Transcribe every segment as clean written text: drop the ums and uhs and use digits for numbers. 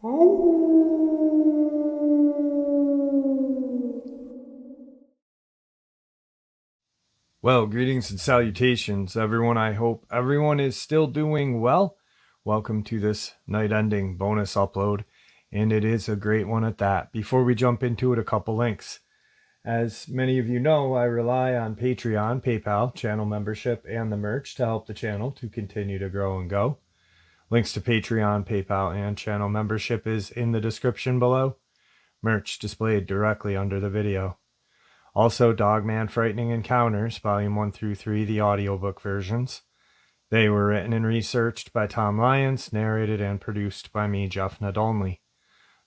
Well, greetings and salutations, everyone. I hope everyone is still doing well. Welcome to this night-ending bonus upload, and it is a great one at that. Before we jump into it, a couple links. As many of you know, I rely on Patreon, PayPal, channel membership, and the merch to help the channel to continue to grow and go. Links to Patreon, PayPal, and channel membership is in the description below. Merch displayed directly under the video. Also, Dogman Frightening Encounters, Volume 1 through 3, the audiobook versions. They were written and researched by Tom Lyons, narrated and produced by me, Jeff Nadolny.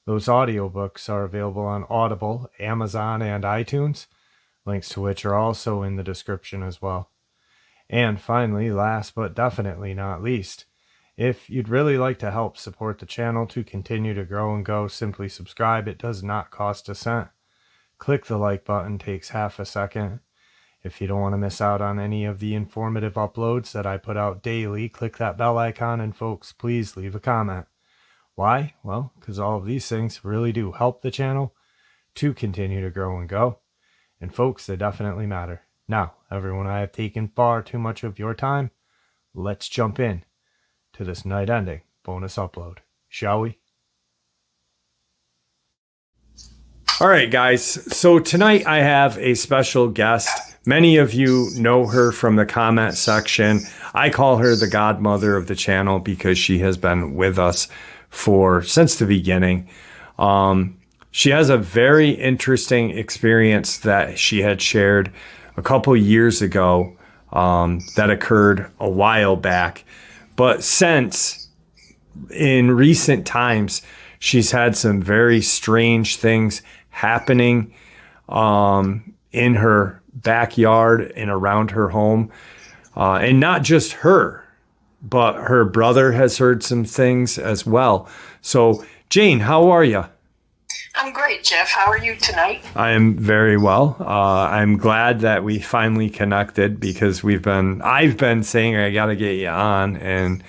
Those audiobooks are available on Audible, Amazon, and iTunes, links to which are also in the description as well. And finally, last but definitely not least, if you'd really like to help support the channel to continue to grow and go, simply subscribe. It does not cost a cent. Click the like button, takes half a second. If you don't want to miss out on any of the informative uploads that I put out daily, click that bell icon, and folks, please leave a comment. Why? Well, because all of these things really do help the channel to continue to grow and go. And folks, they definitely matter. Now, everyone, I have taken far too much of your time. Let's jump in to this night-ending bonus upload, shall we? All right, guys. So tonight I have a special guest. Many of you know her from the comment section. I call her the godmother of the channel because she has been with us since the beginning. She has a very interesting experience that she had shared a couple years ago that occurred a while back. But since, in recent times, she's had some very strange things happening in her backyard and around her home. And not just her, but her brother has heard some things as well. So, Jane, how are you? I'm great, Jeff. How are you tonight? I am very well. I'm glad that we finally connected because I've been saying I got to get you on, and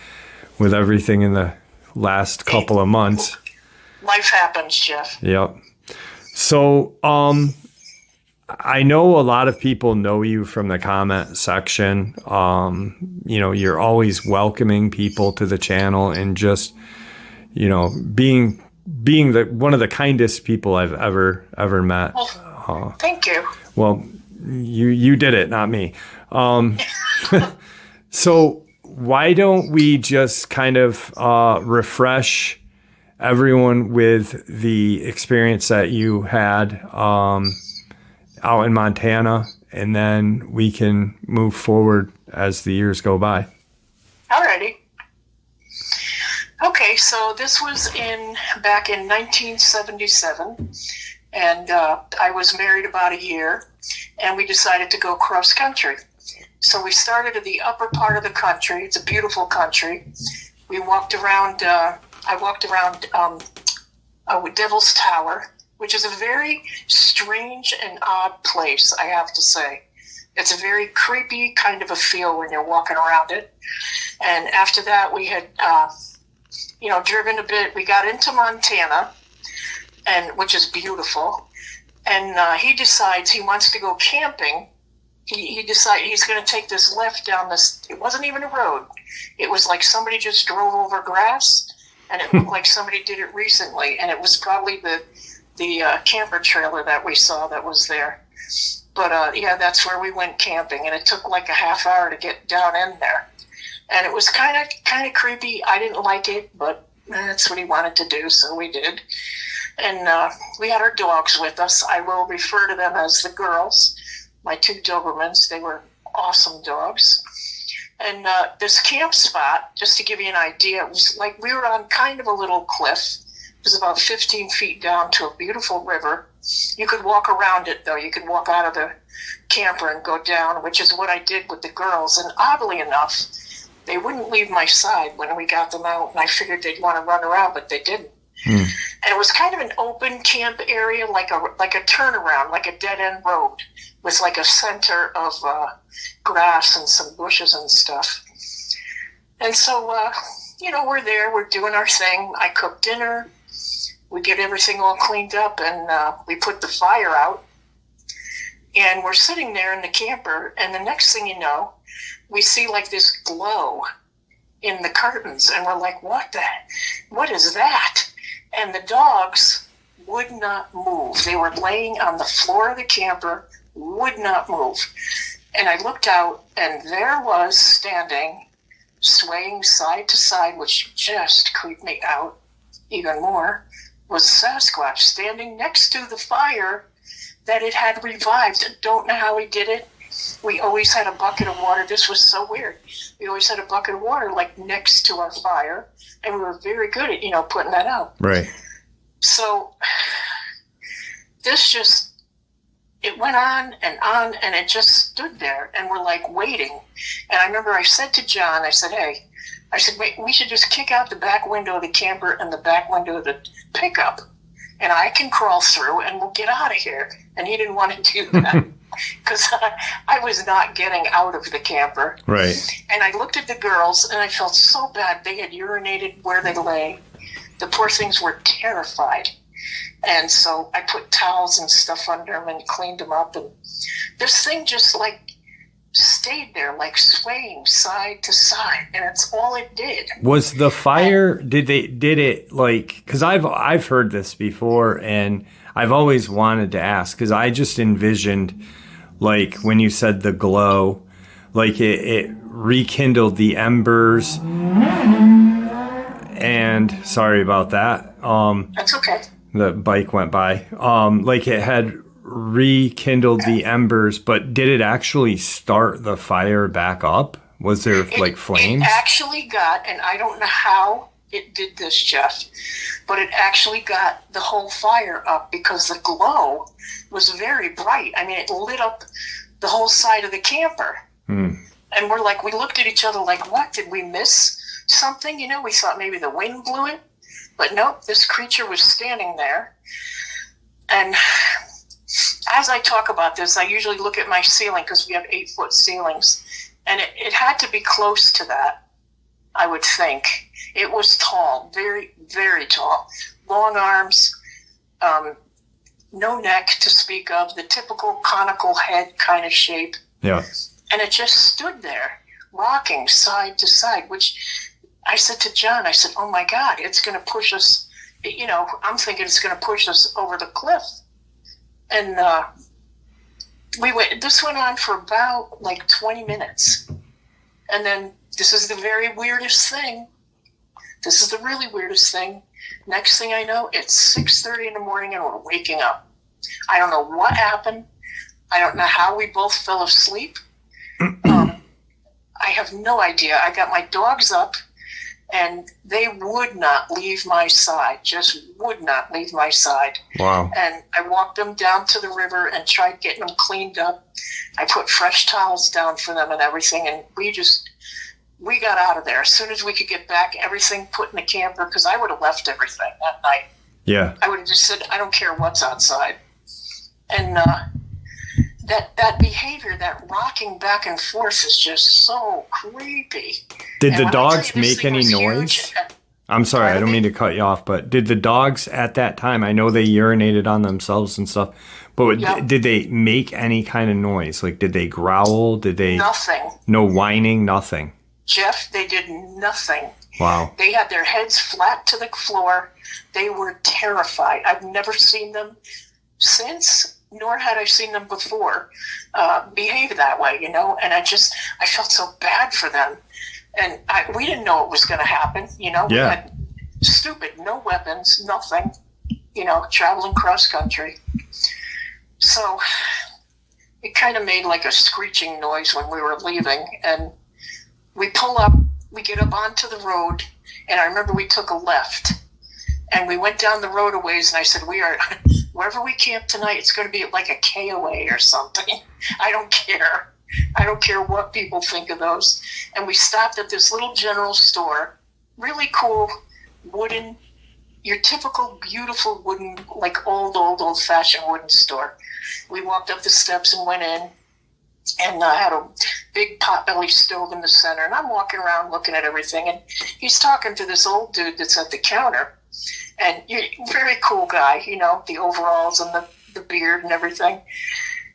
with everything in the last couple of months. Life happens, Jeff. Yep. So, I know a lot of people know you from the comment section. You're always welcoming people to the channel and just, being one of the kindest people I've ever met. Well, thank you. Well, you did it, not me. So why don't we just kind of refresh everyone with the experience that you had out in Montana, and then we can move forward as the years go by. Alrighty. Okay, so this was back in 1977, and I was married about a year, and we decided to go cross country. So we started at the upper part of the country. It's a beautiful country. We walked around. I walked around Devil's Tower, which is a very strange and odd place, I have to say. It's a very creepy kind of a feel when you're walking around it. And after that, we had, driven a bit. We got into Montana, which is beautiful. And he decides he wants to go camping. He decided he's going to take this left down this. It wasn't even a road. It was like somebody just drove over grass, and it looked like somebody did it recently. And it was probably the camper trailer that we saw that was there. But that's where we went camping, and it took like a half hour to get down in there. And it was kind of creepy. I didn't like it, but that's what he wanted to do, so we did. And we had our dogs with us. I will refer to them as the girls, my two Dobermans. They were awesome dogs. And this camp spot, just to give you an idea, it was like we were on kind of a little cliff. It was about 15 feet down to a beautiful river. You could walk around it, though. You could walk out of the camper and go down, which is what I did with the girls. And oddly enough, they wouldn't leave my side when we got them out, and I figured they'd want to run around, but they didn't. And it was kind of an open camp area, like a turnaround, like a dead-end road, with like a center of grass and some bushes and stuff. And so, we're there, we're doing our thing. I cooked dinner. we get everything all cleaned up, and we put the fire out. And we're sitting there in the camper, and the next thing you know, we see like this glow in the curtains, and we're like, what is that? And the dogs would not move. They were laying on the floor of the camper, would not move. And I looked out, and there was standing, swaying side to side, which just creeped me out even more, was Sasquatch standing next to the fire that it had revived. I don't know how he did it. We always had a bucket of water. This was so weird. We always had a bucket of water like next to our fire, and we were very good at, putting that out. Right. So this it went on, and it just stood there, and we're like waiting. And I remember I said to John, I said, wait, we should just kick out the back window of the camper and the back window of the pickup, and I can crawl through and we'll get out of here. And he didn't want to do that because I was not getting out of the camper. Right. And I looked at the girls, and I felt so bad. They had urinated where they lay. The poor things were terrified. And so I put towels and stuff under them and cleaned them up. And this thing just like stayed there, like swaying side to side. And that's all it did. Was the fire, did it like, because I've heard this before, and I've always wanted to ask, because I just envisioned, like when you said the glow, like it rekindled the embers. And sorry about that. That's okay. The bike went by. Like it had rekindled the embers, but did it actually start the fire back up? Was there flames? It actually got, and I don't know how it did this, Jeff, but it actually got the whole fire up because the glow was very bright. I mean, it lit up the whole side of the camper. And we looked at each other like, what? Did we miss something? We thought maybe the wind blew it. But nope, this creature was standing there. And as I talk about this, I usually look at my ceiling because we have 8-foot ceilings. And it had to be close to that, I would think. It was tall, very, very tall. Long arms, no neck to speak of, the typical conical head kind of shape. Yeah. And it just stood there, rocking side to side, which I said to John, I said, oh my God, it's going to push us, I'm thinking it's going to push us over the cliff. And this went on for about 20 minutes. And then this is the very weirdest thing. This is the really weirdest thing. Next thing I know, it's 6:30 in the morning and we're waking up. I don't know what happened. I don't know how we both fell asleep. I have no idea. I got my dogs up, and they would not leave my side, just would not leave my side. Wow. And I walked them down to the river and tried getting them cleaned up. I put fresh towels down for them and everything, and we got out of there. As soon as we could get back, everything put in the camper, because I would have left everything that night. Yeah. I would have just said, I don't care what's outside. And that behavior, that rocking back and forth is just so creepy. Did the dogs make any noise? I'm sorry, I don't mean to cut you off, but did the dogs at that time, I know they urinated on themselves and stuff, but did they make any kind of noise? Like, did they growl? Did they? Nothing. No whining, nothing. Jeff, they did nothing. Wow. They had their heads flat to the floor. They were terrified. I've never seen them since, nor had I seen them before, behave that way, and I felt so bad for them. And we didn't know it was going to happen, Yeah. We had stupid, no weapons, nothing, traveling cross country. So it kind of made like a screeching noise when we were leaving, and we pull up, we get up onto the road, and I remember we took a left, and we went down the road a ways, and I said, wherever we camp tonight, it's going to be like a KOA or something. I don't care. I don't care what people think of those. And we stopped at this little general store, really cool wooden, your typical beautiful wooden, like old-fashioned wooden store. We walked up the steps and went in, and I had a big potbelly stove in the center, and I'm walking around looking at everything, and he's talking to this old dude that's at the counter, And you're a very cool guy, you know, the overalls and the beard and everything.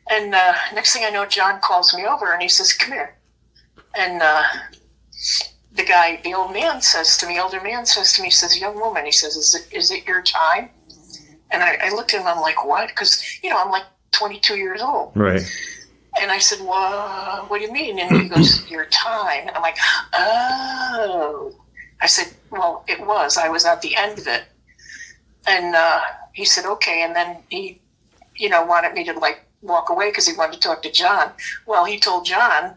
And next thing I know, John calls me over and he says, come here. And the older man says to me, he says, young woman, he says, is it your time? And I looked at him, I'm like, what? Because, you know, I'm like 22 years old. Right. And I said, well, what do you mean? And he goes, your time. And I'm like, oh. I said, well, it was. I was at the end of it. And he said, okay. And then he, you know, wanted me to, like, walk away because he wanted to talk to John. Well, he told John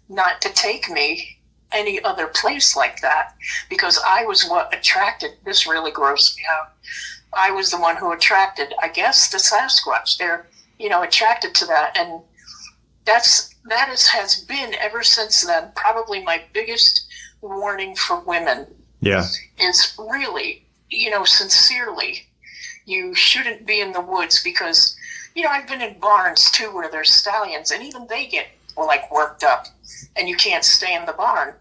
not to take me any other place like that because I was what attracted, this really grossed me out. I was the one who attracted, I guess, the Sasquatch. They're, you know, attracted to that. And has been ever since then probably my biggest warning for women. Yeah. Is really, you know, sincerely, you shouldn't be in the woods because, you know, I've been in barns too where there's stallions and even they get like worked up and you can't stay in the barn.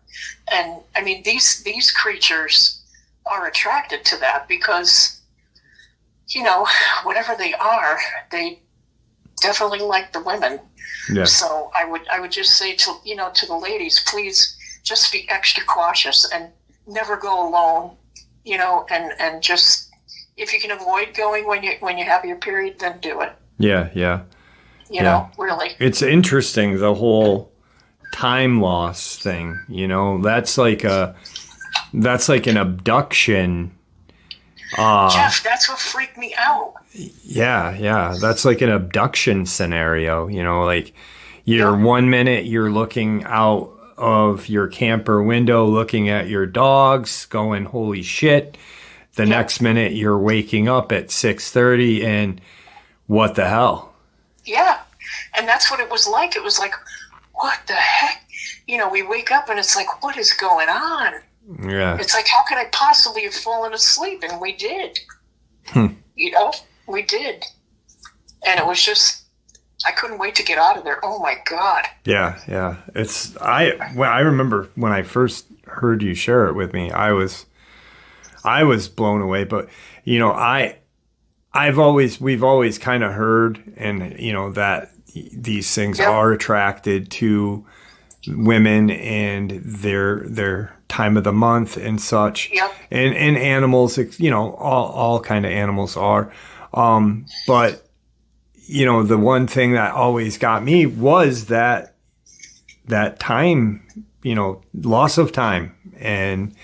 And I mean, these creatures are attracted to that because, you know, whatever they are, they definitely like the women. Yeah. So I would just say to the ladies, please just be extra cautious and never go alone, you know, and just, if you can avoid going when you have your period, then do it. Yeah. Yeah. You know, really. It's interesting, the whole time loss thing, you know, that's like an abduction. Jeff, that's what freaked me out. Yeah. That's like an abduction scenario, you know, like you're 1 minute you're looking out of your camper window, looking at your dogs going, holy shit. The next minute you're waking up at 6:30 and what the hell? Yeah. And that's what it was like. It was like, what the heck? You know, we wake up and it's like, what is going on? Yeah. It's like, how could I possibly have fallen asleep? And we did. You know, we did. And it was just, I couldn't wait to get out of there. Oh my God. Yeah. I remember when I first heard you share it with me, I was blown away. But, you know, we've always kind of heard, and, you know, that these things are attracted to women and their time of the month and such. Yep. And animals, you know, all kind of animals are. But, you know, the one thing that always got me was that time, you know, loss of time. And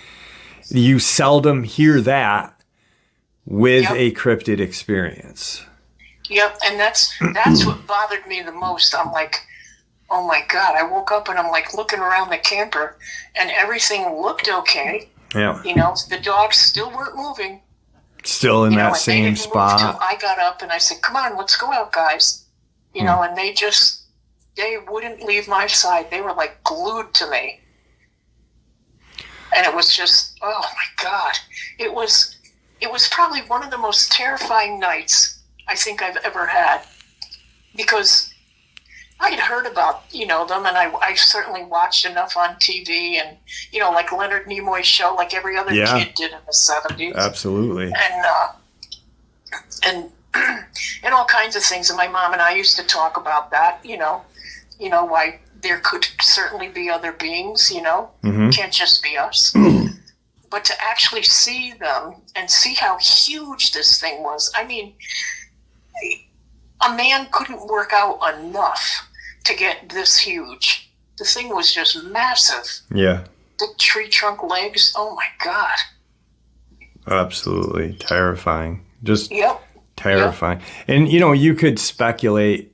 you seldom hear that with a cryptid experience. Yep, and that's what bothered me the most. I'm like, oh my God, I woke up and I'm like looking around the camper and everything looked okay. Yeah. You know, the dogs still weren't moving. Still in that same spot. I got up and I said, come on, let's go out, guys. You know, and they wouldn't leave my side. They were like glued to me. And it was just, oh my God. It was probably one of the most terrifying nights I think I've ever had, because I had heard about, you know, them, and I certainly watched enough on TV and, you know, like Leonard Nimoy's show, like every other kid did in the 70s. Absolutely. And all kinds of things. And my mom and I used to talk about that, you know, why there could certainly be other beings, you know, can't just be us. But to actually see them and see how huge this thing was, I mean, a man couldn't work out enough to get this huge. The thing was just massive. Yeah. Big tree trunk legs. Oh my God. Absolutely terrifying. Just terrifying. Yep. And, you know, you could speculate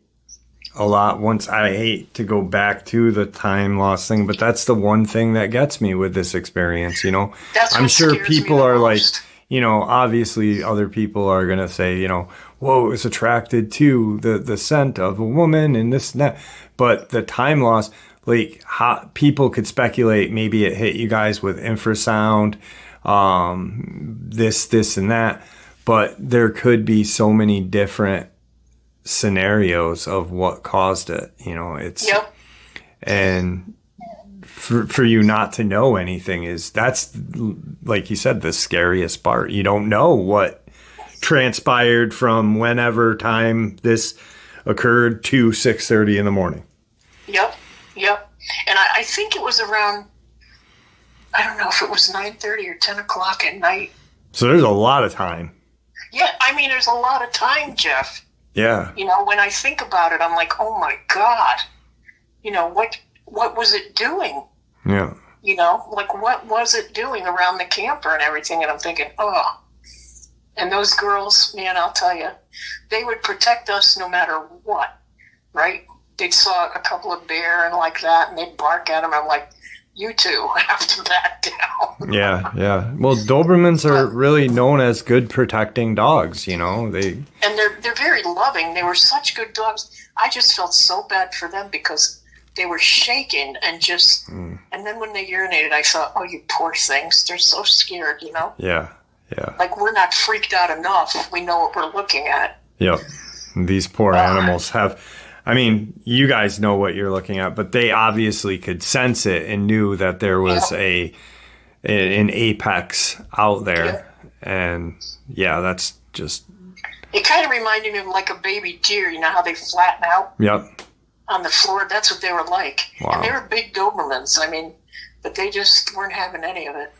a lot once. I hate to go back to the time loss thing, but that's the one thing that gets me with this experience, you know. I'm sure people are like, you know, obviously other people are going to say, you know, whoa, it was attracted to the scent of a woman and this and that. But the time loss, like, how people could speculate, maybe it hit you guys with infrasound, this and that. But there could be so many different scenarios of what caused it, you know. It's and for you not to know anything that's, like you said, the scariest part. You don't know what transpired from whenever time this occurred to 6:30 in the morning. Yep. And I think it was around, I don't know if it was 9:30 or 10 o'clock at night. So there's a lot of time. Yeah, I mean, there's a lot of time, Jeff. Yeah. You know, when I think about it, I'm like, oh my God. You know, what was it doing? Yeah. You know, like what was it doing around the camper and everything? And I'm thinking, oh. And those girls, man, I'll tell you, they would protect us no matter what, right? They'd saw a couple of bear and like that, and they'd bark at them. I'm like, you two have to back down. Yeah. Well, Dobermans are really known as good protecting dogs, you know. And they're very loving. They were such good dogs. I just felt so bad for them because they were shaking and just, and then when they urinated, I thought, oh, you poor things. They're so scared, you know? Yeah. Like, we're not freaked out enough. We know what we're looking at. Yep. These poor animals have, I mean, you guys know what you're looking at, but they obviously could sense it and knew that there was an apex out there. And yeah, that's just. It kind of reminded me of like a baby deer. You know how they flatten out? Yep. On the floor. That's what they were like. Wow. And they were big Dobermans. I mean, but they just weren't having any of it.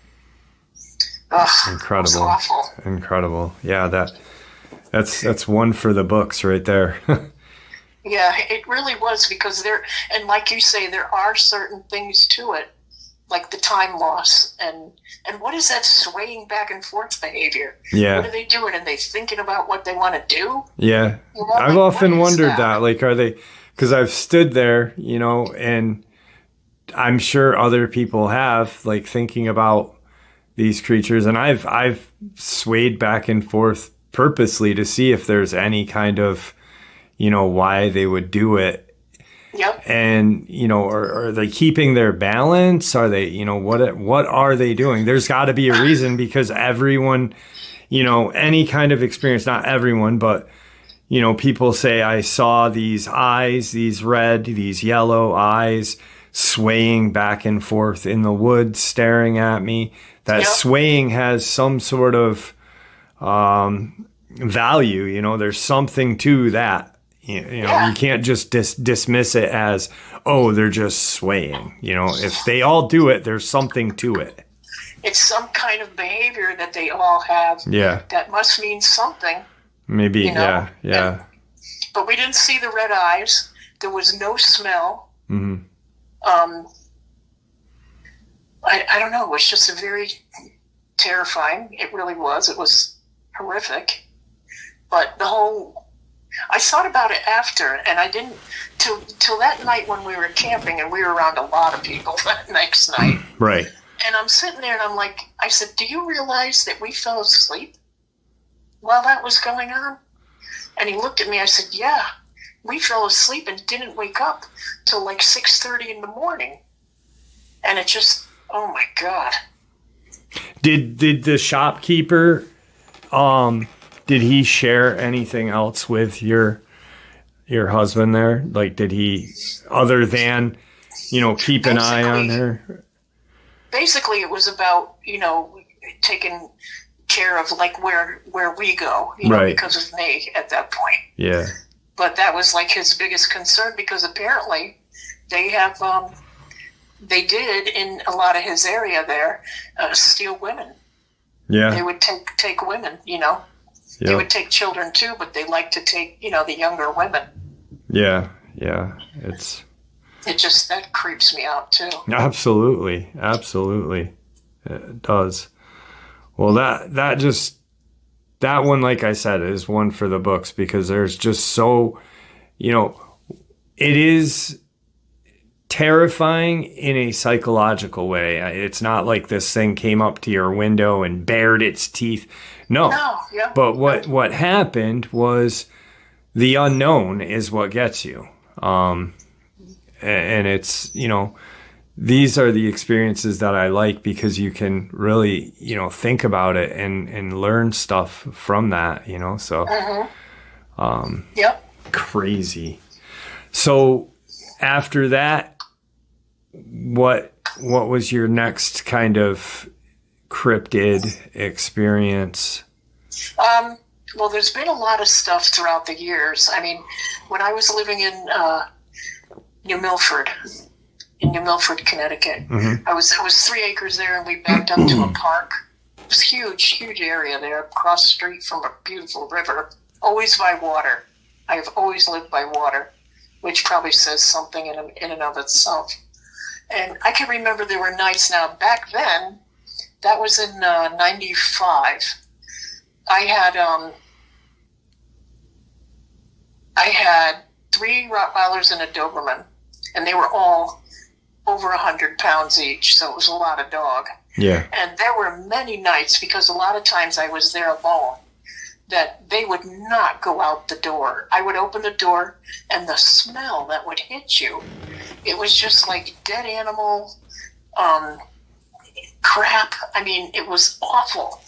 Ugh, incredible. It was awful. Incredible. Yeah, that's one for the books right there. Yeah, it really was, because and like you say, there are certain things to it, like the time loss and what is that swaying back and forth behavior? Yeah. What are they doing? Are they thinking about what they want to do? Yeah. You know, I've like, often wondered that. Like, are they, because I've stood there, you know, and I'm sure other people have, like, thinking about these creatures, and I've swayed back and forth purposely to see if there's any kind of, you know, why they would do it. Yep. And, you know, are they keeping their balance? Are they, you know, what are they doing? There's got to be a reason, because everyone, you know, any kind of experience, not everyone, but, you know, people say, I saw these eyes, these red, these yellow eyes swaying back and forth in the woods, staring at me. That swaying has some sort of value, you know, there's something to that. You know, you can't just dismiss it as, oh, they're just swaying. You know, if they all do it, there's something to it. It's some kind of behavior that they all have. Yeah. That must mean something. Maybe, you know? Yeah. But we didn't see the red eyes. There was no smell. Mm-hmm. I don't know. It was just a very terrifying. It really was. It was horrific. But I thought about it after, and I didn't till that night when we were camping, and we were around a lot of people that next night. Right. And I'm sitting there, and I'm like, I said, do you realize that we fell asleep while that was going on? And he looked at me. I said, yeah, we fell asleep and didn't wake up till like 6:30 in the morning. And it just, oh my God. Did the shopkeeper, did he share anything else with your husband there? Like, did he, other than, you know, keep an eye on her? Basically, it was about, you know, taking care of like where we go, you know, because of me at that point. Yeah. But that was like his biggest concern, because apparently they have, they did in a lot of his area there, steal women. Yeah. They would take women, you know. Yep. They would take children too, but they like to take, you know, the younger women. Yeah. It just, that creeps me out too. Absolutely. It does. Well, that one, like I said, is one for the books, because there's just so, you know, it is terrifying in a psychological way. It's not like this thing came up to your window and bared its teeth. No. Yeah. But what happened was the unknown is what gets you. And it's, you know, these are the experiences that I like, because you can really, you know, think about it and learn stuff from that, you know, so, crazy. So after that, what what was your next kind of cryptid experience? Well, there's been a lot of stuff throughout the years. I mean, when I was living in New Milford, Connecticut, Mm-hmm. it was 3 acres there, and we backed up to a park. It was huge area there, across the street from a beautiful river, always by water. I have always lived by water, which probably says something in and of itself. And I can remember there were nights. Now, back then, that was in 95. I had 3 Rottweilers and a Doberman, and they were all over 100 pounds each, so it was a lot of dog. Yeah. And there were many nights, because a lot of times I was there alone, that they would not go out the door. I would open the door, and the smell that would hit you, it was just like dead animal, crap. I mean, it was awful.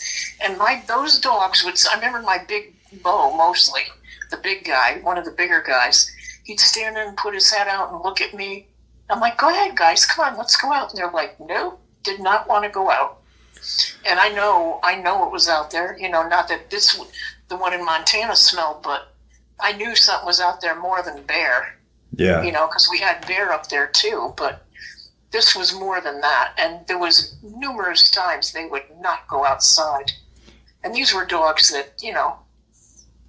And those dogs would, I remember my big Bo, mostly, the big guy, one of the bigger guys, he'd stand there and put his head out and look at me. I'm like, go ahead, guys, come on, let's go out. And they're like, no, did not want to go out. And I know it was out there, not that the one in Montana smelled, but I knew something was out there more than bear. Yeah. Because we had bear up there too, but this was more than that. And there was numerous times they would not go outside. And these were dogs that,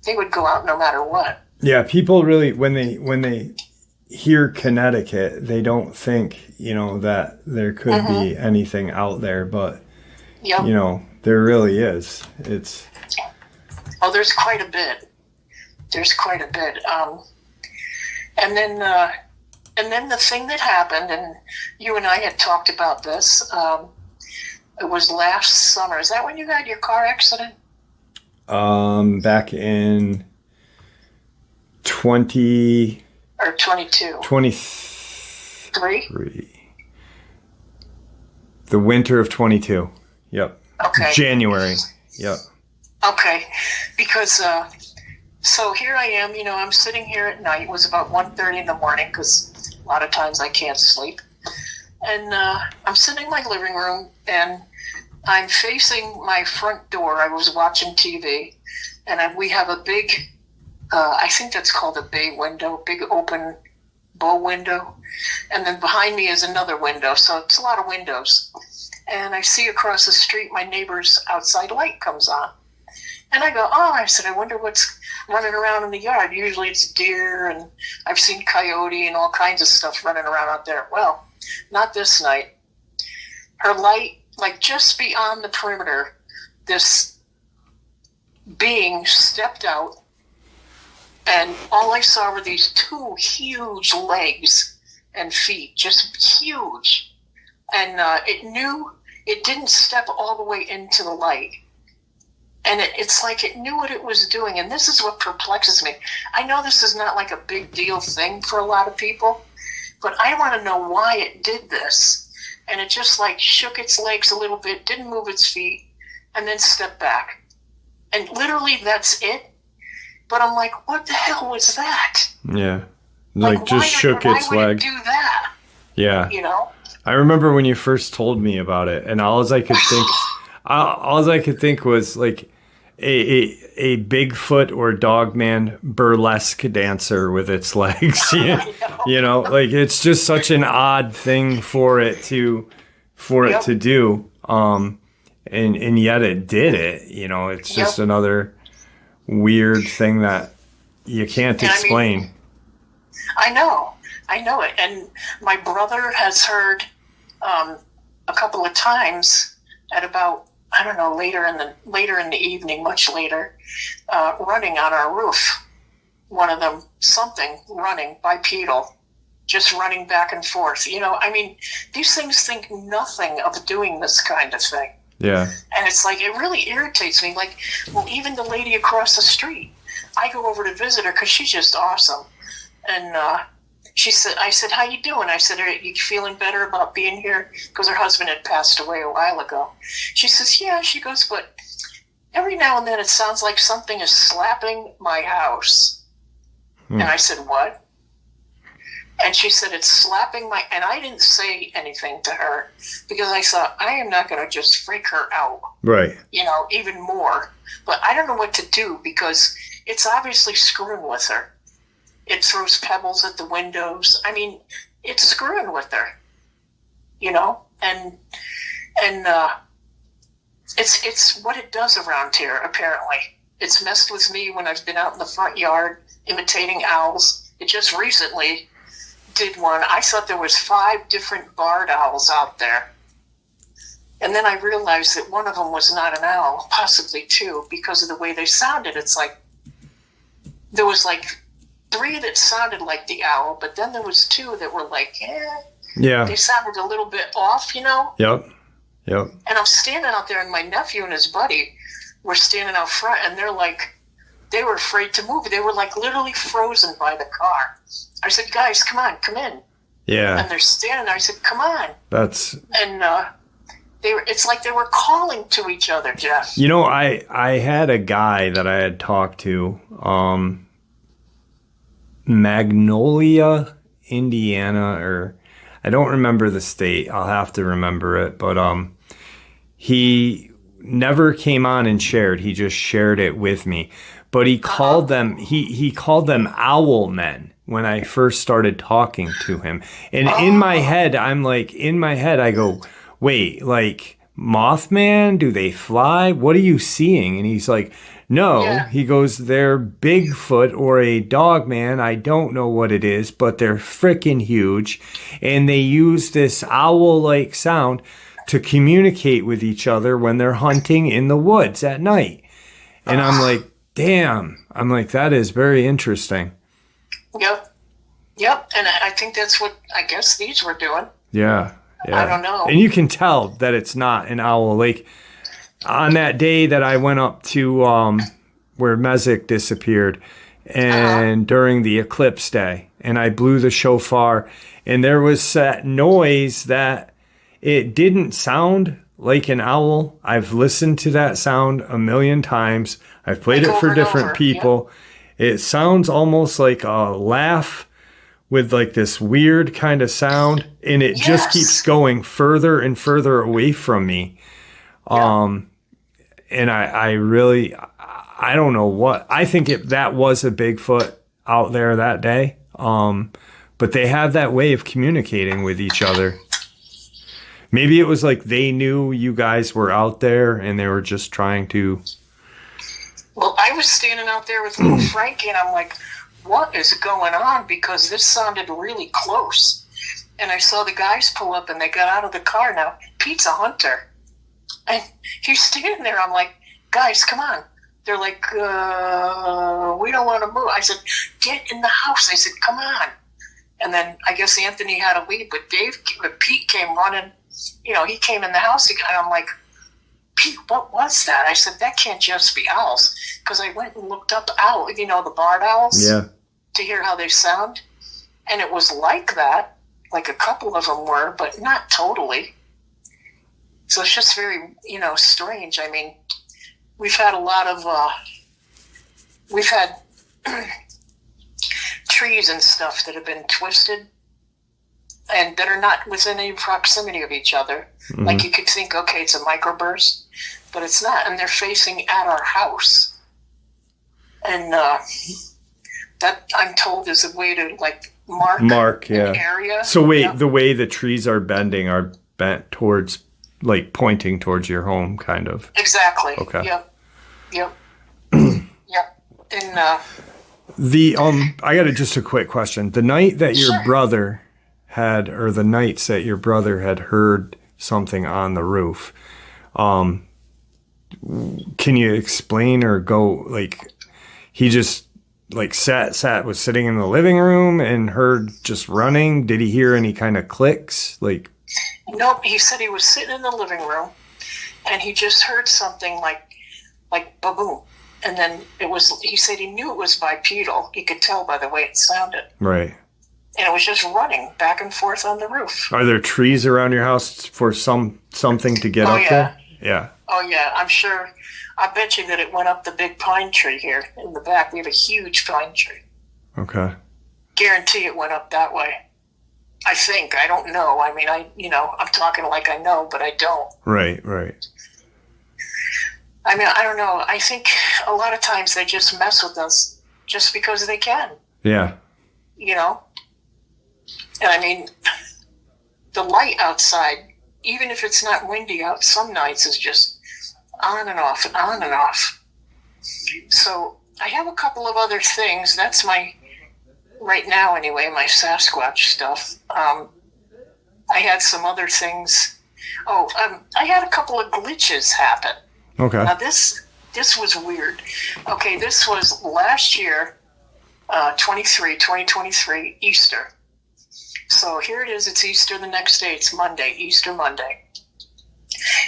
they would go out no matter what. Yeah, people really, when they hear Connecticut, they don't think, that there could be anything out there, but, Yep. There really is. Oh, there's quite a bit. And then the thing that happened, and you and I had talked about this, it was last summer. Is that when you had your car accident? Back in 20... Or 22? 23. The winter of 22. Yep. Okay. January. Yep. Okay. Because, so here I am, I'm sitting here at night. It was about 1:30 in the morning, because a lot of times I can't sleep. And I'm sitting in my living room, and I'm facing my front door. I was watching TV, and we have a big, I think that's called a bay window, big open bow window. And then behind me is another window, so it's a lot of windows. And I see across the street my neighbor's outside light comes on. And I go, I said, I wonder what's running around in the yard. Usually it's deer, and I've seen coyote and all kinds of stuff running around out there. Well, not this night. Her light, like just beyond the perimeter, this being stepped out, and all I saw were these 2 huge legs and feet, just huge. And it didn't step all the way into the light. And it's like it knew what it was doing. And this is what perplexes me. I know this is not like a big deal thing for a lot of people, but I want to know why it did this. And it just like shook its legs a little bit, didn't move its feet, and then stepped back. And literally that's it. But I'm like, what the hell was that? Yeah. Like just shook its leg. Why would it do that? Yeah. I remember when you first told me about it, and all I could think was like a Bigfoot or Dogman burlesque dancer with its legs. Like it's just such an odd thing for it to do. And yet it did it. It's just another weird thing that you can't explain. I know it. And my brother has heard a couple of times at about, I don't know, later in the evening, much later, running on our roof. One of them, something running bipedal, just running back and forth. These things think nothing of doing this kind of thing. Yeah. And it's like, it really irritates me. Like, well, even the lady across the street, I go over to visit her because she's just awesome. And I said, how you doing? I said, are you feeling better about being here? Because her husband had passed away a while ago. She says, yeah. She goes, but every now and then it sounds like something is slapping my house. And I said, what? And she said, it's slapping my, and I didn't say anything to her because I thought, I am not going to just freak her out. Right. Even more. But I don't know what to do because it's obviously screwing with her. It throws pebbles at the windows. I mean, it's screwing with her, and it's what it does around here, apparently. It's messed with me when I've been out in the front yard imitating owls. It just recently did one. I thought there was 5 different barred owls out there. And then I realized that one of them was not an owl, possibly 2, because of the way they sounded. It's like, there was like 3 that sounded like the owl, but then there was 2 that were like, yeah. They sounded a little bit off, Yep. And I'm standing out there, and my nephew and his buddy were standing out front, and they're like, they were afraid to move. They were like literally frozen by the car. I said, guys, come on, come in. Yeah. And they're standing there. I said, come on. And it's like they were calling to each other, Jeff. I had a guy that I had talked to, Magnolia, Indiana, or I don't remember the state. I'll have to remember it. But he never came on and shared. He just shared it with me. But he called them, he called them owl men when I first started talking to him. And in my head, I go, wait, like Mothman? Do they fly? What are you seeing? And he's like, no. Yeah. He goes, they're Bigfoot or a Dogman. I don't know what it is, but they're freaking huge. And they use this owl-like sound to communicate with each other when they're hunting in the woods at night. And I'm like, damn. I'm like, that is very interesting. Yep. And I think that's what I guess these were doing. Yeah. I don't know. And you can tell that it's not an owl. Like on that day that I went up to where Mezek disappeared and during the eclipse day, and I blew the shofar, and there was that noise that it didn't sound like an owl. I've listened to that sound a million times. I've played it for different people. Yep. It sounds almost like a laugh with like this weird kind of sound, and it just keeps going further and further away from me. And I don't know what, I think that was a Bigfoot out there that day. But they have that way of communicating with each other. Maybe it was like they knew you guys were out there and they were just trying to. Well, I was standing out there with little Frankie, and I'm like, what is going on? Because this sounded really close. And I saw the guys pull up, and they got out of the car. Now, Pete's a hunter. And he's standing there. I'm like, guys, come on. They're like, we don't want to move. I said, get in the house. I said, come on. And then I guess Anthony had to leave, but Pete came running. He came in the house again. And I'm like, Pete, what was that? I said, that can't just be owls. Because I went and looked up owl, the barred owls, to hear how they sound. And it was like that. Like a couple of them were, but not totally. So it's just very, strange. I mean, we've had a lot of, we've had trees and stuff that have been twisted and that are not within any proximity of each other. Mm-hmm. Like you could think, okay, it's a microburst, but it's not. And they're facing at our house. And that, I'm told, is a way to, like, mark an area. So wait, the way the trees are bending are bent towards, like, pointing towards your home, kind of. Exactly. Okay. Yep. Yep. And I got just a quick question. The night that your brother had, or the nights that your brother had heard something on the roof, can you explain or go, like, he just, like, was sitting in the living room and heard just running? Did he hear any kind of clicks? Like, nope. He said he was sitting in the living room and he just heard something like ba-boom. And then he said he knew it was bipedal. He could tell by the way it sounded. Right. And it was just running back and forth on the roof. Are there trees around your house for something to get up there? Yeah. Oh, yeah. I'm sure. I bet you that it went up the big pine tree here in the back. We have a huge pine tree. Okay. guarantee it went up that way. I think. I don't know. I mean, I'm talking like I know, but I don't. Right. I mean, I don't know. I think a lot of times they just mess with us just because they can. Yeah. You know? And I mean, the light outside, even if it's not windy out, some nights is just on and off and on and off. So I have a couple of other things. That's right now anyway, my Sasquatch stuff. I had some other things. I had a couple of glitches happen. Okay. Now this was weird. Okay, this was last year, 2023, Easter. So here it is, it's Easter the next day, it's Monday, Easter Monday.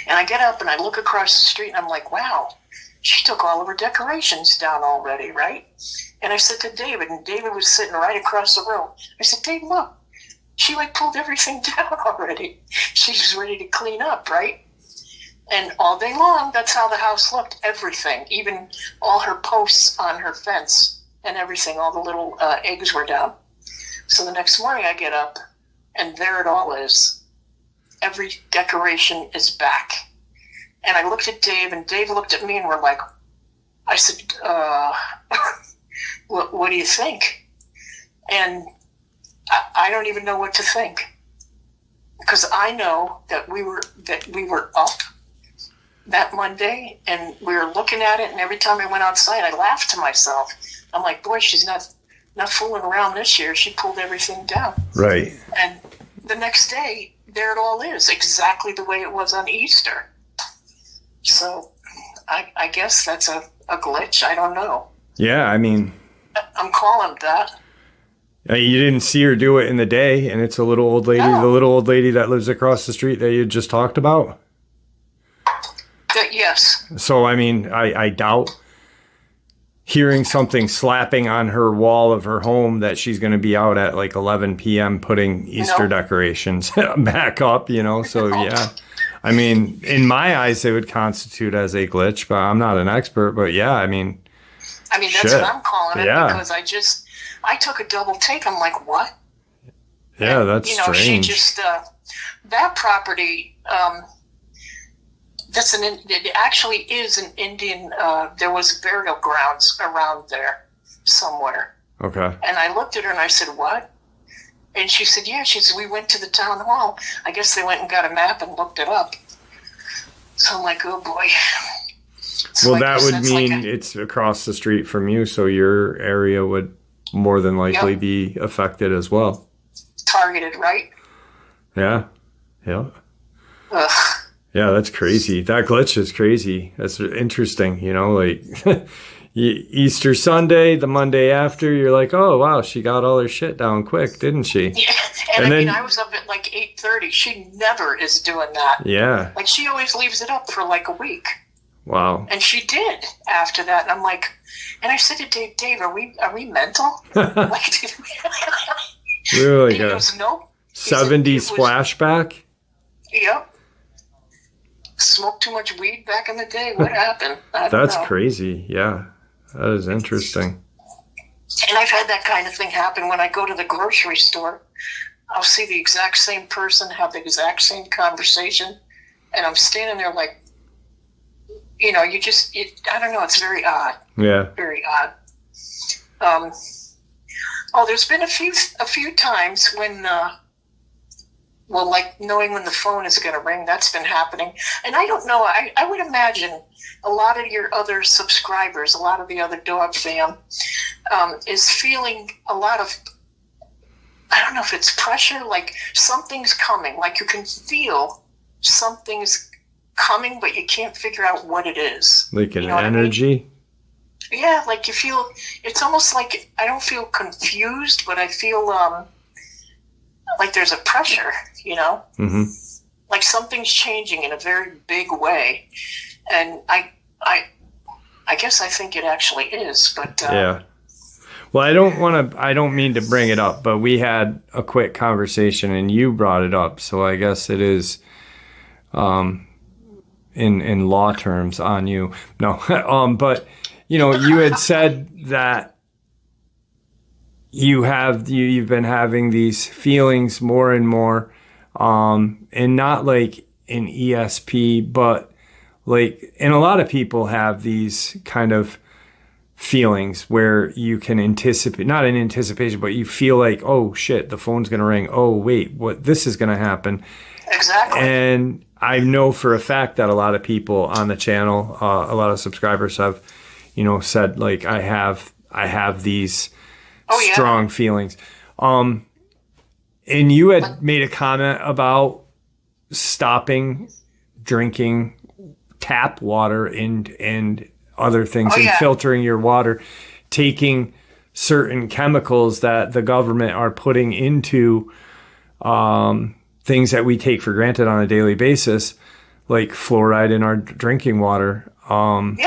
And I get up and I look across the street and I'm like, wow, she took all of her decorations down already, right? And I said to David, and David was sitting right across the room. I said, Dave, look, she pulled everything down already. She's ready to clean up, right? And all day long, that's how the house looked, everything, even all her posts on her fence and everything, all the little eggs were down. So the next morning I get up, and there it all is. Every decoration is back. And I looked at Dave, and Dave looked at me, and we're like, I said, what do you think? And I don't even know what to think. Because I know that we were up that Monday, and we were looking at it, and every time I went outside, I laughed to myself. I'm like, boy, she's not fooling around this year. She pulled everything down. Right. And the next day, there it all is, exactly the way it was on Easter. So I guess that's a glitch. I don't know. Yeah, I mean, I'm calling it that. You didn't see her do it in the day, and it's a little old lady, No. the little old lady that lives across the street that you just talked about. Yes. So, I mean, I doubt hearing something slapping on her wall of her home that she's going to be out at like 11 p.m. putting Easter decorations back up, So, yeah. I mean, in my eyes, they would constitute as a glitch, but I'm not an expert. But, yeah, I mean, that's shit. what I'm calling it, Yeah. because I took a double take. I'm like, what? Yeah, and, that's strange. She just, that property, it actually is an Indian, there was burial grounds around there somewhere. Okay. And I looked at her and I said, what? And she said, yeah, we went to the town hall. I guess they went and got a map and looked it up. So I'm like, oh boy. So well, that would mean it's across the street from you, so your area would more than likely be affected as well. Targeted, right? Yeah. Ugh. Yeah, that's crazy. That glitch is crazy. That's interesting, like Easter Sunday, the Monday after, you're like, oh, wow, she got all her shit down quick, didn't she? Yeah, and I mean, I was up at like 8:30. She never is doing that. Yeah. Like, she always leaves it up for like a week. Wow. And she did after that. And I'm like, and I said to Dave, are we mental? Really? He goes, nope. 70s flashback? Yep. Smoked too much weed back in the day. What happened? I don't That's know. crazy. Yeah. That is interesting. And I've had that kind of thing happen when I go to the grocery store. I'll see the exact same person, have the exact same conversation, and I'm standing there like, I don't know, it's very odd. Yeah. Very odd. There's been a few times when, like knowing when the phone is going to ring, that's been happening. And I don't know, I would imagine a lot of your other subscribers, a lot of the other dog fam, is feeling a lot of, I don't know if it's pressure, like something's coming, like you can feel something's coming, but you can't figure out what it is. Like an energy? I mean? Yeah, like you feel, it's almost like, I don't feel confused, but I feel like there's a pressure, Mm-hmm. Like something's changing in a very big way. And I guess I think it actually is, but... yeah. Well, I don't mean to bring it up, but we had a quick conversation and you brought it up. So I guess it is, in law terms on you. No, but you had said that you've been having these feelings more and more, and not like an ESP, but like, and a lot of people have these kind of feelings where you can anticipate, not in anticipation, but you feel like, oh shit, the phone's going to ring. Oh wait, what, this is going to happen. Exactly. And I know for a fact that a lot of people on the channel, a lot of subscribers have, said like, I have these strong feelings. And you had made a comment about stopping drinking tap water and other things, and filtering your water, taking certain chemicals that the government are putting into things that we take for granted on a daily basis, like fluoride in our drinking water.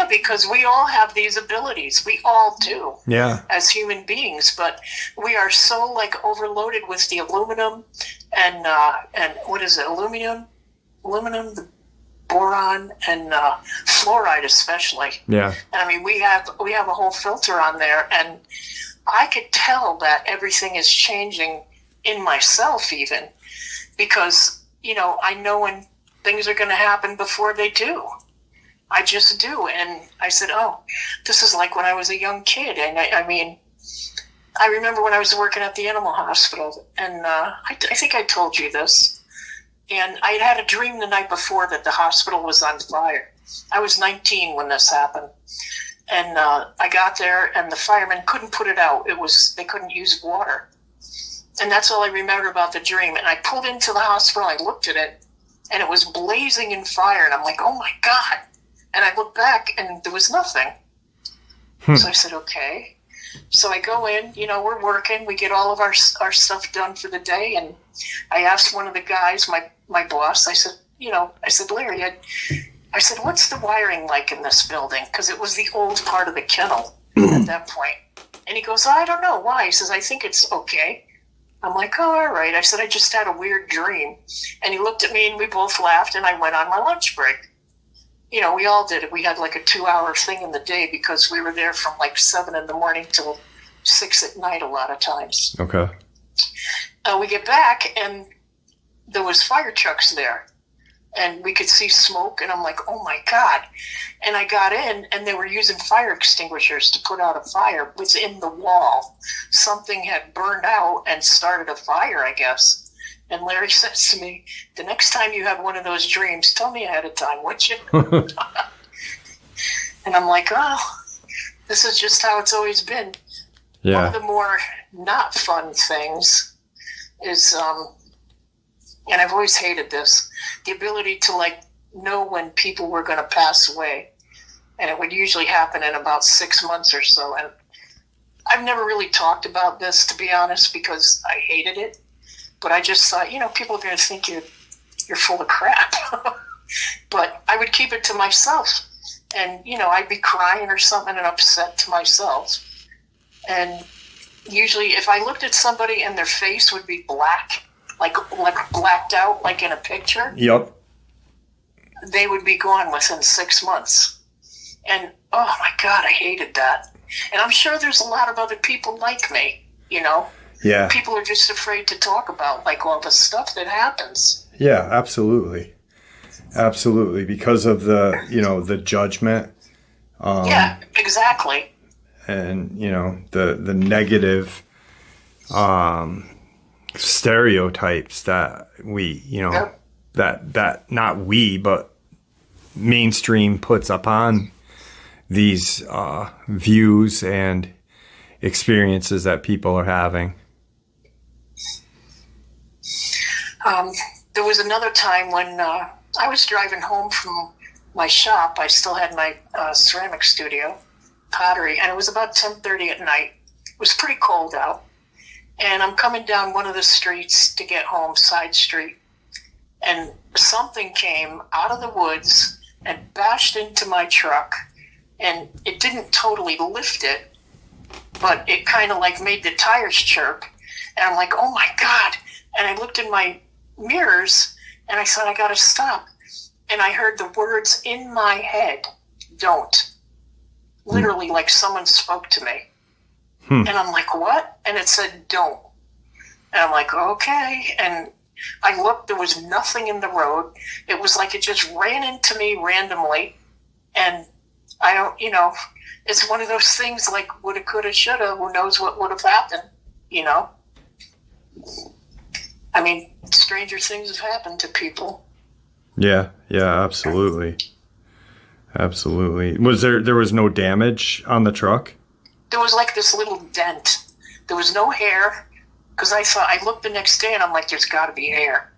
Because we all have these abilities. We all do. Yeah. As human beings, but we are so like overloaded with the aluminum and what is it? Aluminum, the boron, and fluoride especially. Yeah. And I mean, we have a whole filter on there, and I could tell that everything is changing in myself even, because I know when things are going to happen before they do. I just do. And I said, oh, this is like when I was a young kid. And I mean, I remember when I was working at the animal hospital, and I think I told you this. And I had a dream the night before that the hospital was on fire. I was 19 when this happened. And I got there, and the firemen couldn't put it out. They couldn't use water. And that's all I remember about the dream. And I pulled into the hospital, I looked at it, and it was blazing in fire. And I'm like, oh my God. And I looked back, and there was nothing. So I said, okay. So I go in, we're working. We get all of our stuff done for the day. And I asked one of the guys, my boss, I said, Larry, I said, what's the wiring like in this building? Because it was the old part of the kennel at that point. And he goes, I don't know why. He says, I think it's okay. I'm like, oh, all right. I said, I just had a weird dream. And he looked at me, and we both laughed, and I went on my lunch break. We all did it. We had like a 2-hour thing in the day because we were there from like 7 a.m. till 6 p.m. a lot of times. Okay. We get back, and there was fire trucks there, and we could see smoke, and I'm like, oh my God. And I got in, and they were using fire extinguishers to put out a fire within the wall. Something had burned out and started a fire, I guess. And Larry says to me, the next time you have one of those dreams, tell me ahead of time, would you? And I'm like, oh, this is just how it's always been. Yeah. One of the more not fun things is, and I've always hated this, the ability to like know when people were going to pass away. And it would usually happen in about 6 months or so. And I've never really talked about this, to be honest, because I hated it. But I just thought, people are going to think you're full of crap. But I would keep it to myself. And, I'd be crying or something and upset to myself. And usually if I looked at somebody and their face would be black, like blacked out, like in a picture. Yep. They would be gone within 6 months. And, oh my God, I hated that. And I'm sure there's a lot of other people like me, Yeah. People are just afraid to talk about like all the stuff that happens. Yeah, absolutely. Absolutely. Because of the judgment. Yeah, exactly. And, the negative stereotypes that we, Yep. that not we, but mainstream puts upon these views and experiences that people are having. There was another time when I was driving home from my shop. I still had my ceramic studio, pottery, and it was about 10:30 at night. It was pretty cold out. And I'm coming down one of the streets to get home, side street, and something came out of the woods and bashed into my truck. And it didn't totally lift it, but it kind of like made the tires chirp. And I'm like, oh my God. And I looked in my mirrors and I said, I got to stop. And I heard the words in my head, don't. Literally like someone spoke to me. And I'm like, what? And it said, don't. And I'm like, okay. And I looked, there was nothing in the road. It was like it just ran into me randomly. And I don't, it's one of those things like woulda, coulda, shoulda, who knows what would have happened, I mean, stranger things have happened to people. Yeah, absolutely. Absolutely. There was no damage on the truck? There was like this little dent. There was no hair. Because I looked the next day and I'm like, there's got to be hair.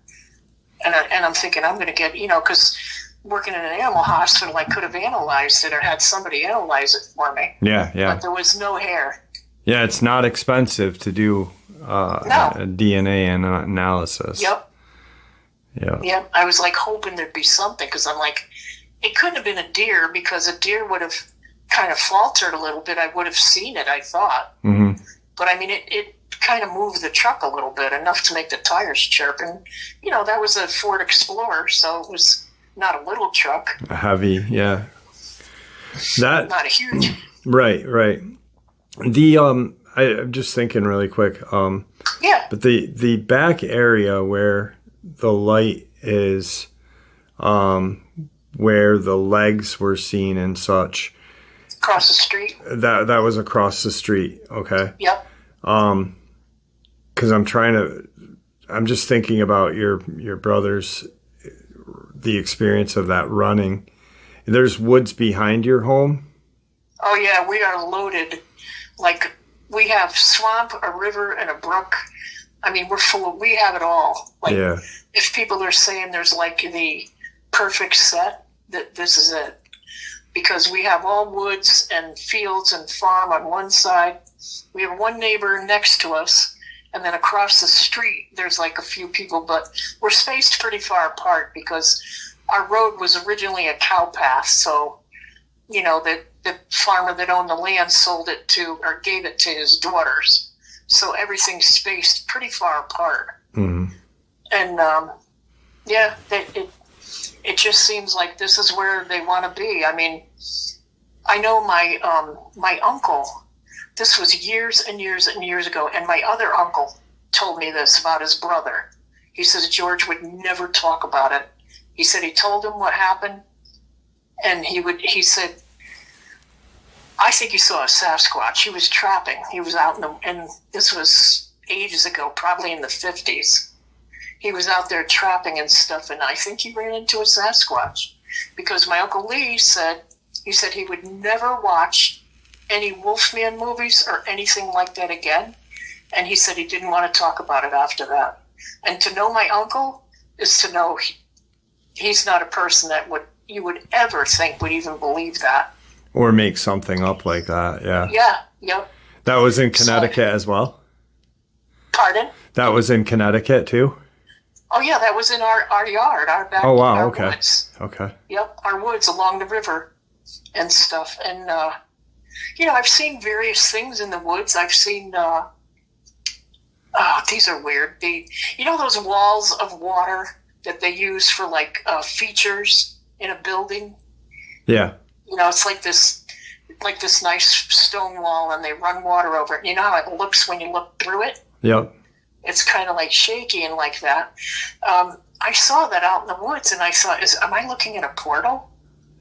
And I'm thinking, I'm going to get, because working in an animal hospital, I could have analyzed it or had somebody analyze it for me. Yeah. But there was no hair. Yeah, it's not expensive to do a DNA analysis. Yep. Yeah. Yep. I was like hoping there'd be something because I'm like, it couldn't have been a deer because a deer would have kind of faltered a little bit. I would have seen it, I thought. Mm-hmm. But I mean, it kind of moved the truck a little bit, enough to make the tires chirp. And, that was a Ford Explorer, so it was not a little truck. A heavy, yeah. That not a huge. Right. The I'm just thinking really quick. Yeah. But the back area where the light is, where the legs were seen and such. Across the street. That was across the street. Okay. Yep. Because I'm just thinking about your brother's, the experience of that running. There's woods behind your home? Oh, yeah, we are loaded. Like, we have swamp, a river, and a brook. I mean, we have it all. Like, yeah. If people are saying there's like the perfect set, that this is it. Because we have all woods and fields and farm on one side. We have one neighbor next to us, and then across the street, there's like a few people, but we're spaced pretty far apart because our road was originally a cow path. So, the farmer that owned the land sold it to, or gave it to his daughters. So everything's spaced pretty far apart. Mm-hmm. And, it just seems like this is where they want to be. I mean, I know my uncle, this was years and years and years ago, and my other uncle told me this about his brother. He says George would never talk about it. He said he told him what happened, and he said, I think he saw a Sasquatch. He was trapping. He was out and this was ages ago, probably in the 50s. He was out there trapping and stuff, and I think he ran into a Sasquatch. Because my Uncle Lee said he would never watch any Wolfman movies or anything like that again. And he said he didn't want to talk about it after that. And to know my uncle is to know he's not a person that you would ever think would even believe that. Or make something up like that, yeah. Yeah, yep. That was in Connecticut as well? Pardon? That was in Connecticut too? Oh, yeah, that was in our yard, our back. Oh, wow, our okay. Woods. Okay. Yep, our woods along the river and stuff. And, I've seen various things in the woods. I've seen, these are weird. Those walls of water that they use for, like, features in a building? Yeah. It's like this nice stone wall, and they run water over it. You know how it looks when you look through it? Yep. It's kind of like shaky and like that. I saw that out in the woods, and I thought, am I looking at a portal?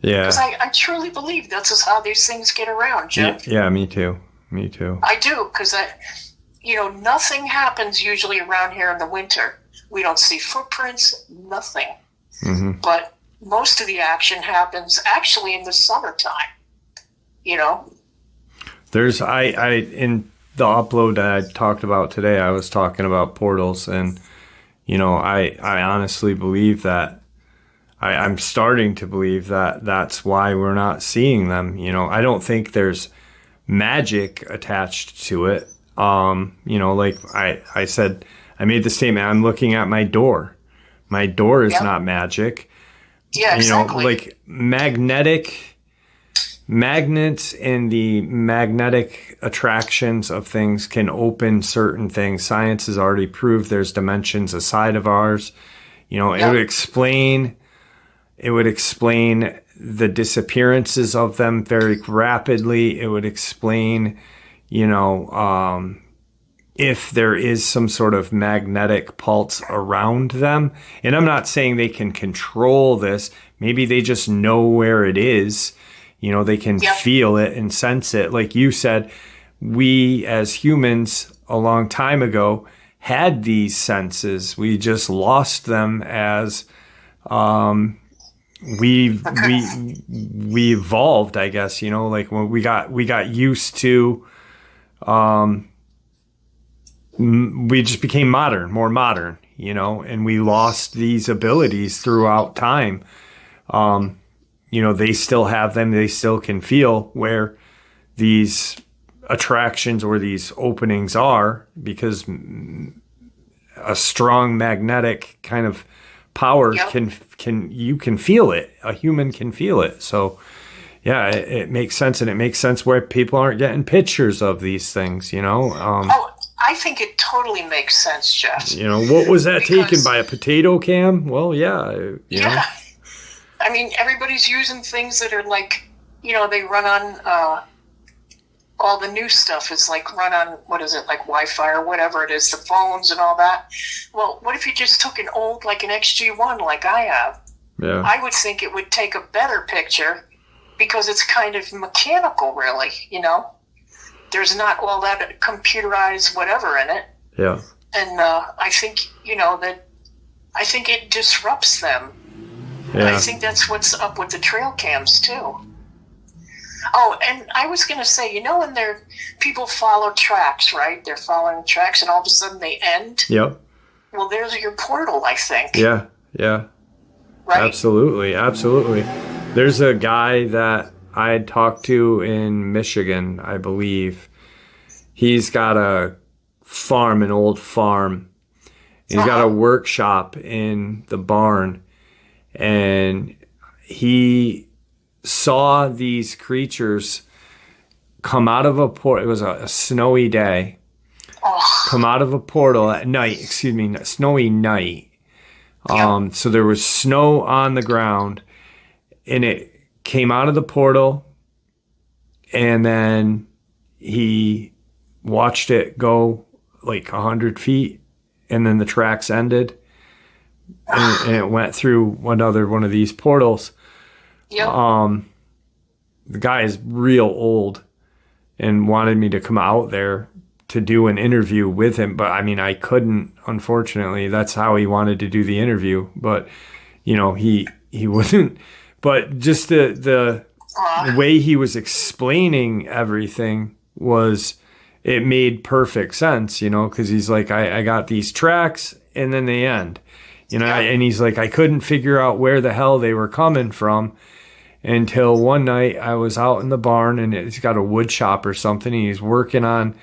Yeah. Because I truly believe that's just how these things get around, Jeff. Yeah, me too. I do, because nothing happens usually around here in the winter. We don't see footprints, nothing. Mm-hmm. But most of the action happens actually in the summertime. There's in the upload that I talked about today, I was talking about portals, and I honestly believe that I'm starting to believe that that's why we're not seeing them. I don't think there's magic attached to it. Like I said, I made the statement, I'm looking at my door. My door is not magic. Yeah, exactly. Like magnets and the magnetic attractions of things can open certain things. Science has already proved there's dimensions aside of ours. It would explain the disappearances of them very rapidly. It would explain, if there is some sort of magnetic pulse around them. And I'm not saying they can control this. Maybe they just know where it is. They can feel it and sense it. Like you said, we as humans a long time ago had these senses. We just lost them as we evolved, I guess, like when we got used to, we just became more modern, and we lost these abilities throughout time. They still have them. They still can feel where these attractions or these openings are, because a strong magnetic kind of power you can feel it. A human can feel it. So yeah, it makes sense. And it makes sense where people aren't getting pictures of these things, I think it totally makes sense, Jeff. What was that taken by a potato cam? Well, yeah. Yeah. I mean, everybody's using things that are like, they run on, all the new stuff is like run on, what is it, like Wi-Fi or whatever it is, the phones and all that. Well, what if you just took an old, like an XG1 like I have? Yeah. I would think it would take a better picture because it's kind of mechanical, really, There's not all that computerized whatever in it. Yeah. And I think, I think it disrupts them. Yeah. I think that's what's up with the trail cams, too. Oh, and I was going to say, when people follow tracks, right? They're following tracks and all of a sudden they end. Yep. Well, there's your portal, I think. Yeah. Right? Absolutely. There's a guy that I had talked to in Michigan, I believe. He's got a farm, an old farm. He's got a workshop in the barn, and he saw these creatures come out of a portal. It was a snowy day. Come out of a portal at night, snowy night. So there was snow on the ground, and it came out of the portal, and then he watched it go like 100 feet, and then the tracks ended, and it went through one of these portals. Yep. The guy is real old and wanted me to come out there to do an interview with him, but I mean, I couldn't, unfortunately. That's how he wanted to do the interview, but he wouldn't. But just the way he was explaining everything it made perfect sense, because he's like, I got these tracks and then they end, and he's like, I couldn't figure out where the hell they were coming from until one night I was out in the barn, and he's got a wood shop or something. And he's working on,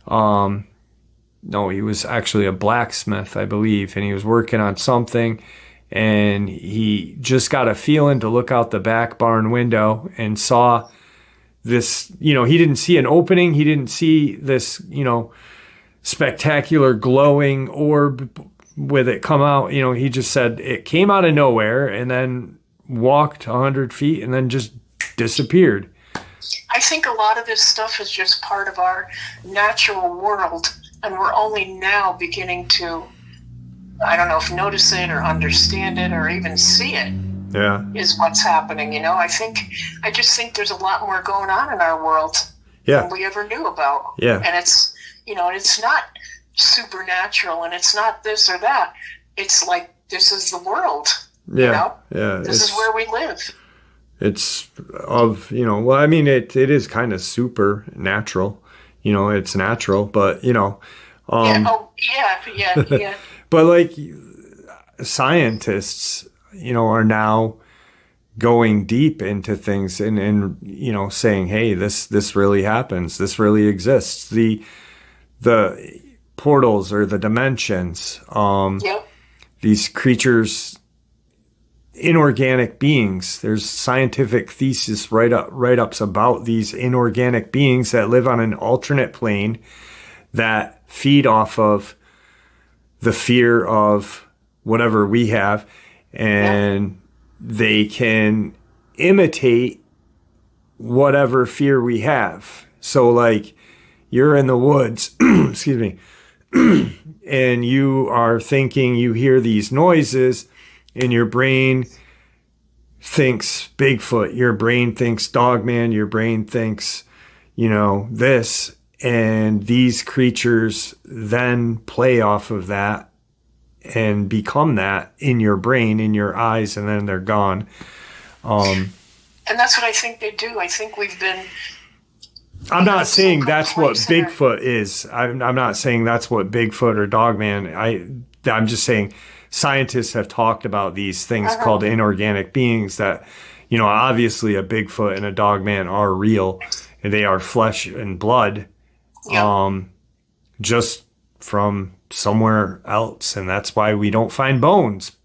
no, he was actually a blacksmith, I believe, and he was working on something. And he just got a feeling to look out the back barn window and saw this, he didn't see an opening. He didn't see this, spectacular glowing orb with it come out. He just said it came out of nowhere and then walked 100 feet and then just disappeared. I think a lot of this stuff is just part of our natural world, and we're only now beginning to, I don't know if notice it or understand it or even see it. Yeah. Is what's happening, I just think there's a lot more going on in our world than we ever knew about. Yeah. And it's, it's not supernatural, and it's not this or that. It's like, this is the world. Yeah. This is where we live. It's well, I mean, it is kind of supernatural, it's natural, but, yeah. But like scientists, are now going deep into things and saying, hey, this really happens. This really exists. The portals or the dimensions, these creatures, inorganic beings. There's scientific thesis write-ups about these inorganic beings that live on an alternate plane that feed off of the fear of whatever we have, and they can imitate whatever fear we have. So like, you're in the woods, excuse me, and you are thinking, you hear these noises, and your brain thinks Bigfoot, your brain thinks Dogman, your brain thinks, this, and these creatures then play off of that and become that in your brain, in your eyes, and then they're gone. And that's what I think they do. I think we've been... I'm not saying that's what Bigfoot is. I'm not saying that's what Bigfoot or Dogman. I'm just saying scientists have talked about these things called inorganic beings that, obviously a Bigfoot and a Dogman are real and they are flesh and blood, just from somewhere else. And that's why we don't find bones,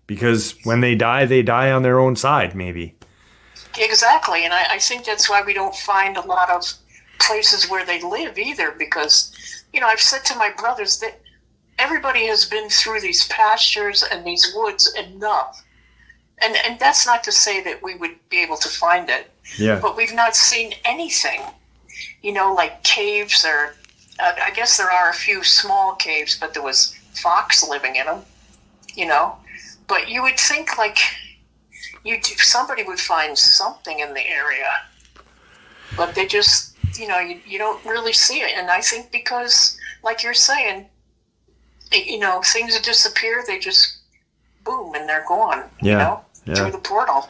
because when they die on their own side, maybe. Exactly. And I think that's why we don't find a lot of places where they live either, because, I've said to my brothers that everybody has been through these pastures and these woods enough. And that's not to say that we would be able to find it. Yeah. But we've not seen anything, like caves or, I guess there are a few small caves, but there was fox living in them, But you would think like somebody would find something in the area, but they just, you don't really see it. And I think because, like you're saying, things disappear, they just boom and they're gone, through the portal.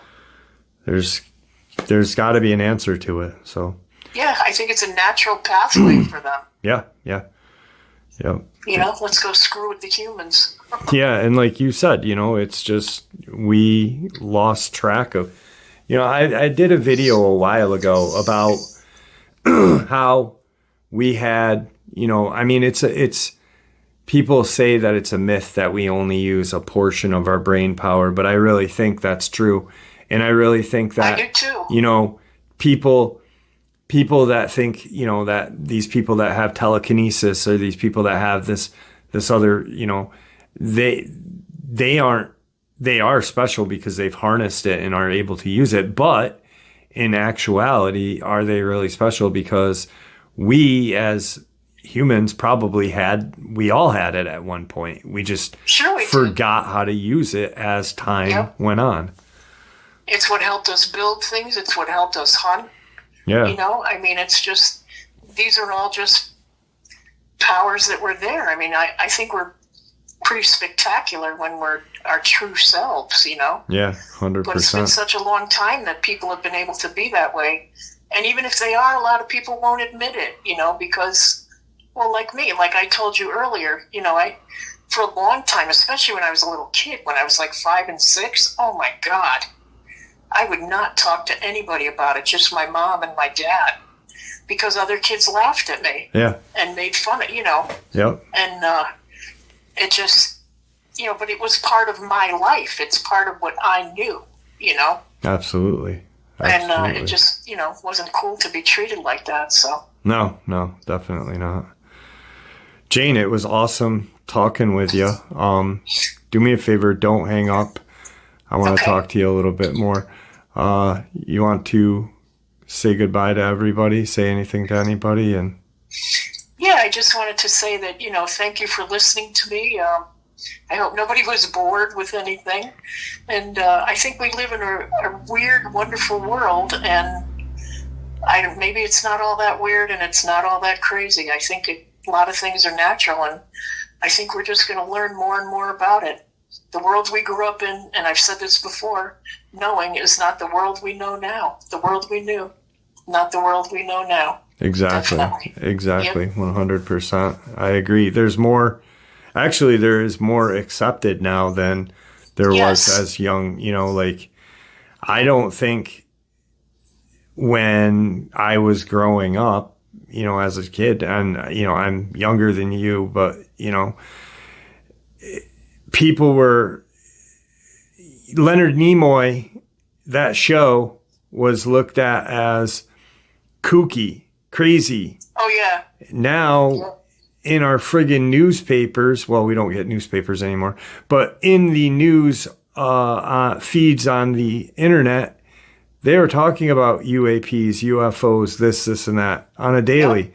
There's got to be an answer to it. So yeah, I think it's a natural pathway for them. Yeah. Let's go screw with the humans. Yeah, and like you said, it's just we lost track of. I did a video a while ago about how we had, it's people say that it's a myth that we only use a portion of our brain power, but I really think that's true. And I really think that, I do too. People that think, that these people that have telekinesis or these people that have this other, they are special because they've harnessed it and are able to use it. But in actuality, are they really special? Because we as humans we all had it at one point. We just forgot how to use it as time went on. It's what helped us build things. It's what helped us hunt. Yeah. It's just, these are all just powers that were there. I think we're pretty spectacular when we're our true selves, Yeah, 100%. But it's been such a long time that people have been able to be that way. And even if they are, a lot of people won't admit it, because, well, like me, like I told you earlier, for a long time, especially when I was a little kid, when I was like 5 and 6, oh my God, I would not talk to anybody about it, just my mom and my dad, because other kids laughed at me and made fun of, Yep. And it just, but it was part of my life. It's part of what I knew, Absolutely. And it just, wasn't cool to be treated like that. So No, definitely not. Jane, it was awesome talking with you. Do me a favor, don't hang up. I want to talk to you a little bit more. You want to say goodbye to everybody? Say anything to anybody? And yeah, I just wanted to say that, thank you for listening to me. I hope nobody was bored with anything. And I think we live in a weird, wonderful world. And maybe it's not all that weird and it's not all that crazy. I think a lot of things are natural. And I think we're just going to learn more and more about it. The world we grew up in, and I've said this before, knowing is not the world we know now. The world we knew, not the world we know now. Exactly. Definitely. Exactly. Yep. 100%. I agree. There is more accepted now than there was as young, I don't think when I was growing up, as a kid, and, I'm younger than you, but, people were, Leonard Nimoy, that show was looked at as kooky, crazy. Oh, yeah. Now, in our friggin' newspapers, well, we don't get newspapers anymore, but in the news feeds on the internet, they were talking about UAPs, UFOs, this, and that on a daily.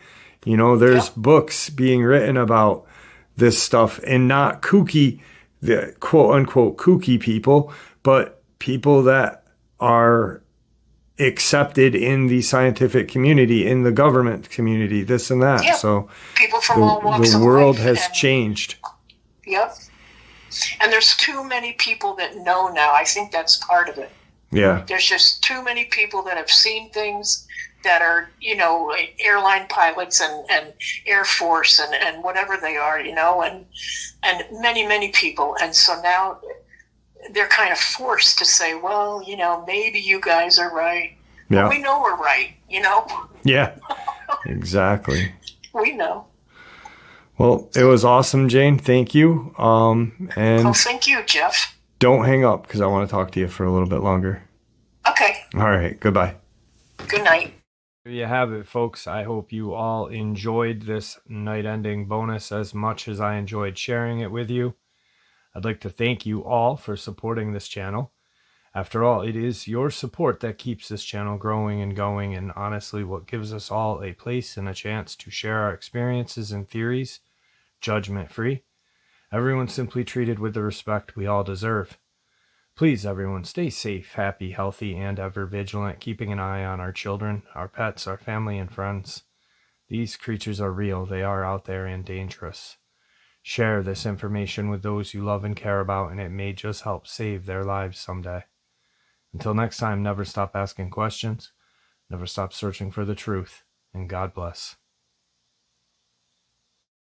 You know, there's Yep. books being written about this stuff, and not kooky, the quote unquote kooky people, but people that are accepted in the scientific community, in the government community, this and that. Yep. So People from all walks the of world life. has And, changed. Yep. And there's too many people that know now. I think that's part of it. Yeah. There's just too many people that have seen things that are, you know, airline pilots and Air Force and whatever they are, you know, and many, many people. And so now they're kind of forced to say, well, you know, maybe you guys are right. Yeah. But we know we're right, you know. Yeah. Exactly. We know. Well, it was awesome, Jane. Thank you. Well, And thank you, Jeff. don't hang up, because I want to talk to you for a little bit longer. Okay. All right. Goodbye. Good night. There you have it, folks. I hope you all enjoyed this night ending bonus as much as I enjoyed sharing it with you. I'd like to thank you all for supporting this channel. After all, it is your support that keeps this channel growing and going, and honestly what gives us all a place and a chance to share our experiences and theories, judgment-free. Everyone's simply treated with the respect we all deserve. Please, everyone, stay safe, happy, healthy, and ever vigilant, keeping an eye on our children, our pets, our family, and friends. These creatures are real. They are out there and dangerous. Share this information with those you love and care about, and it may just help save their lives someday. Until next time, never stop asking questions, never stop searching for the truth, and God bless.